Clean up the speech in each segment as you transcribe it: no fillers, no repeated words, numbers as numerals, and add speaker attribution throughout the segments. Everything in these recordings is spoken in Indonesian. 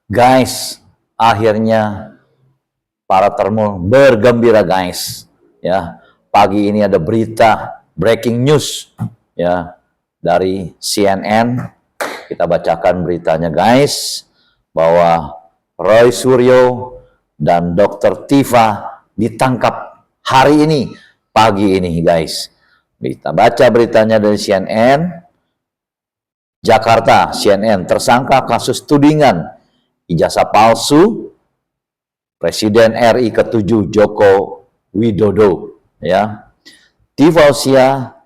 Speaker 1: Guys, akhirnya para termul bergembira guys. Ya, pagi ini ada berita breaking news ya dari CNN. Kita bacakan beritanya guys bahwa Roy Suryo dan Dr. Tifa ditangkap hari ini, pagi ini guys. Kita baca beritanya dari CNN Jakarta. CNN, tersangka kasus tudingan ijazah palsu Presiden RI ke-7 Joko Widodo ya. Tifausia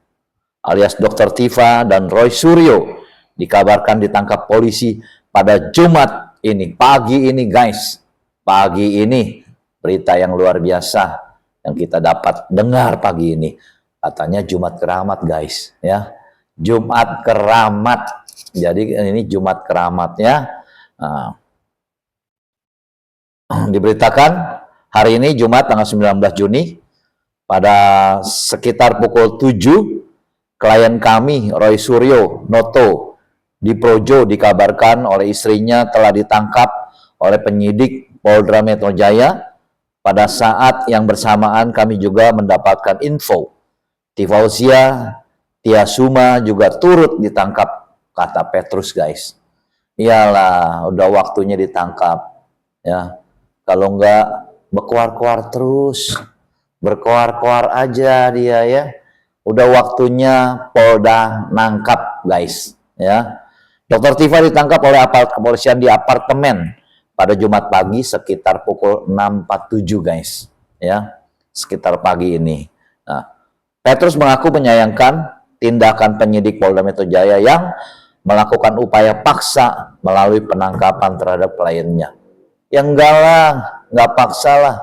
Speaker 1: alias Dr. Tifa dan Roy Suryo dikabarkan ditangkap polisi pada Jumat ini, pagi ini guys. Pagi ini berita yang luar biasa yang kita dapat dengar pagi ini. Katanya Jumat Keramat guys ya. Jumat Keramat. Jadi ini Jumat Keramat ya. Nah, diberitakan hari ini Jumat tanggal 19 Juni pada sekitar pukul 7 klien kami Roy Suryo Noto di Projo dikabarkan oleh istrinya telah ditangkap oleh penyidik Polda Metro Jaya. Pada saat yang bersamaan kami juga mendapatkan info Tifausia Tiasuma juga turut ditangkap, kata Petrus guys. Iyalah udah waktunya ditangkap ya. Kalau enggak berkoar-koar terus, berkoar-koar aja dia ya. Udah waktunya Polda nangkap guys ya. Dr. Tifa ditangkap oleh aparat kepolisian di apartemen pada Jumat pagi sekitar pukul 6.47 guys ya. Sekitar pagi ini. Nah, Petrus mengaku menyayangkan tindakan penyidik Polda Metro Jaya yang melakukan upaya paksa melalui penangkapan terhadap kliennya. Ya enggak lah, enggak paksa lah.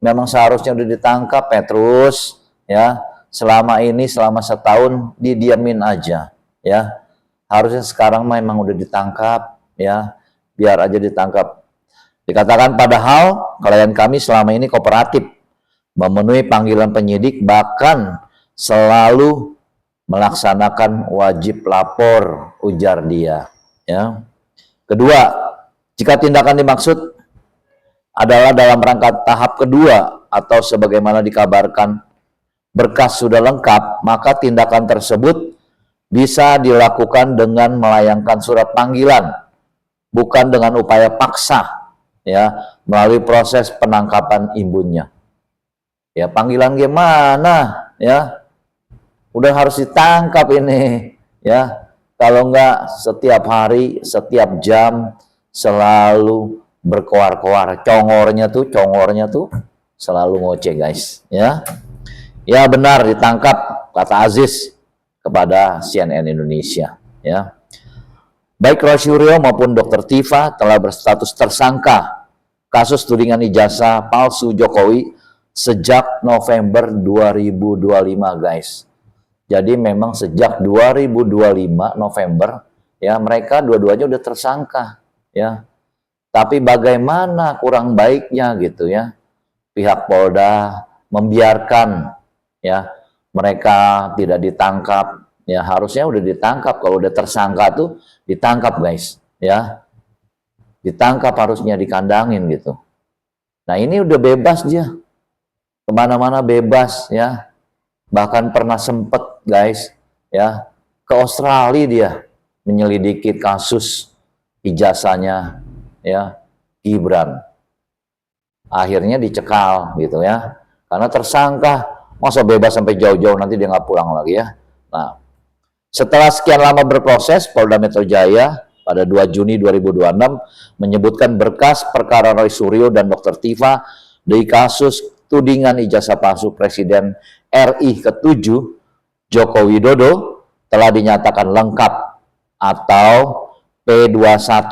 Speaker 1: Memang seharusnya udah ditangkap Petrus ya. Selama ini selama setahun didiamin aja ya. Harusnya sekarang memang udah ditangkap ya. Biar aja ditangkap. Dikatakan padahal klien kami selama ini kooperatif, memenuhi panggilan penyidik, bahkan selalu melaksanakan wajib lapor, ujar dia ya. Kedua, jika tindakan dimaksud adalah dalam rangka tahap kedua atau sebagaimana dikabarkan berkas sudah lengkap, maka tindakan tersebut bisa dilakukan dengan melayangkan surat panggilan, bukan dengan upaya paksa ya, melalui proses penangkapan imbunnya. Ya, panggilan gimana ya? Udah harus ditangkap ini ya. Kalau enggak setiap hari, setiap jam selalu berkoar-koar, congornya tuh selalu ngoceh guys ya. Ya benar ditangkap, kata Aziz kepada CNN Indonesia ya. Baik Roy Suryo maupun Dr. Tifa telah berstatus tersangka kasus tudingan ijazah palsu Jokowi sejak November 2025 guys. Jadi memang sejak 2025 November ya mereka dua-duanya udah tersangka ya. Tapi bagaimana kurang baiknya gitu ya, pihak Polda membiarkan ya mereka tidak ditangkap ya. Harusnya udah ditangkap, kalau udah tersangka tuh ditangkap guys ya, ditangkap, harusnya dikandangin gitu. Nah ini udah bebas dia, kemana-mana bebas ya. Bahkan pernah sempet guys ya ke Australia dia menyelidiki kasus ijazahnya ya Gibran. Akhirnya dicekal gitu ya, karena tersangka. Masa bebas sampai jauh-jauh, nanti dia nggak pulang lagi ya. Nah, setelah sekian lama berproses, Polda Metro Jaya pada 2 Juni 2026 menyebutkan berkas perkara Roy Suryo dan Dr. Tifa di kasus tudingan ijazah palsu Presiden RI ke-7 Joko Widodo telah dinyatakan lengkap atau P21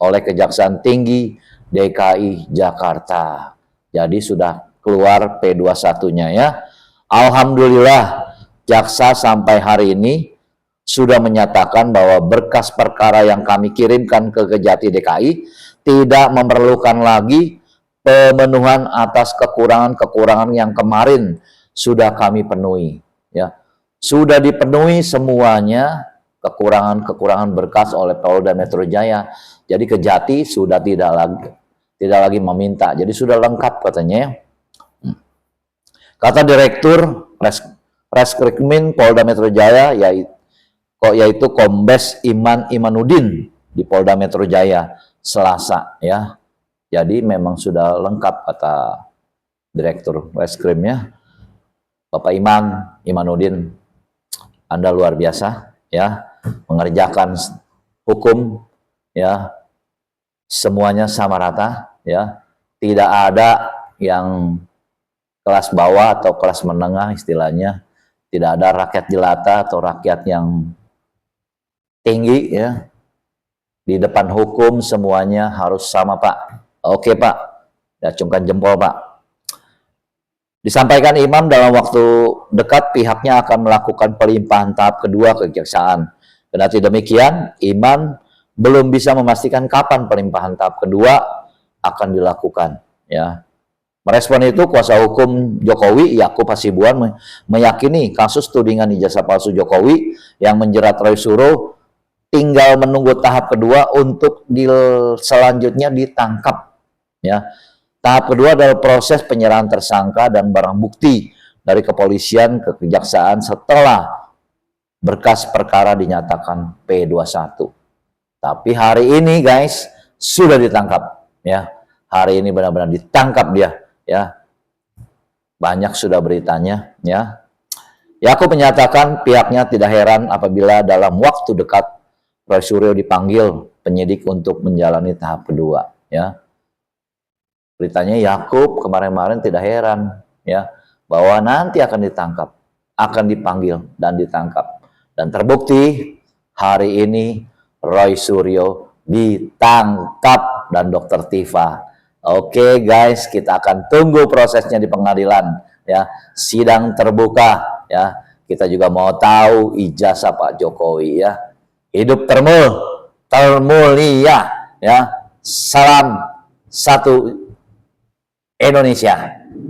Speaker 1: oleh Kejaksaan Tinggi DKI Jakarta. Jadi sudah keluar P21-nya ya. Alhamdulillah jaksa sampai hari ini sudah menyatakan bahwa berkas perkara yang kami kirimkan ke Kejati DKI tidak memerlukan lagi pemenuhan atas kekurangan-kekurangan yang kemarin sudah kami penuhi ya. Sudah dipenuhi semuanya kekurangan-kekurangan berkas oleh Polda Metro Jaya. Jadi Kejati sudah tidak lagi meminta. Jadi sudah lengkap katanya. Kata Direktur Reskrimum Polda Metro Jaya yaitu Kombes Iman Imanuddin di Polda Metro Jaya Selasa ya. Jadi memang sudah lengkap kata Direktur Reskrimnya. Bapak Imanuddin, Anda luar biasa ya, mengerjakan hukum ya, semuanya sama rata ya, tidak ada yang kelas bawah atau kelas menengah istilahnya, tidak ada rakyat jelata atau rakyat yang tinggi ya, di depan hukum semuanya harus sama Pak. Oke Pak, acungkan jempol Pak. Disampaikan Imam dalam waktu dekat pihaknya akan melakukan pelimpahan tahap kedua ke kejaksaan. Kendati demikian, Imam belum bisa memastikan kapan pelimpahan tahap kedua akan dilakukan. Ya, merespon itu, kuasa hukum Jokowi Yakub Hasibuan meyakini kasus tudingan ijazah palsu Jokowi yang menjerat Roy Suryo tinggal menunggu tahap kedua untuk selanjutnya ditangkap. Ya. Tahap kedua adalah proses penyerahan tersangka dan barang bukti dari kepolisian ke kejaksaan setelah berkas perkara dinyatakan P21. Tapi hari ini guys sudah ditangkap ya. Hari ini benar-benar ditangkap dia ya. Banyak sudah beritanya ya. Yakub menyatakan pihaknya tidak heran apabila dalam waktu dekat Roy Suryo dipanggil penyidik untuk menjalani tahap kedua ya. Beritanya Yakub kemarin-kemarin tidak heran ya bahwa nanti akan ditangkap, akan dipanggil dan ditangkap. Dan terbukti hari ini Roy Suryo ditangkap dan Dr. Tifa. Oke guys, kita akan tunggu prosesnya di pengadilan ya. Sidang terbuka ya. Kita juga mau tahu ijazah Pak Jokowi ya. Hidup termulia ya. Salam satu Indonesia.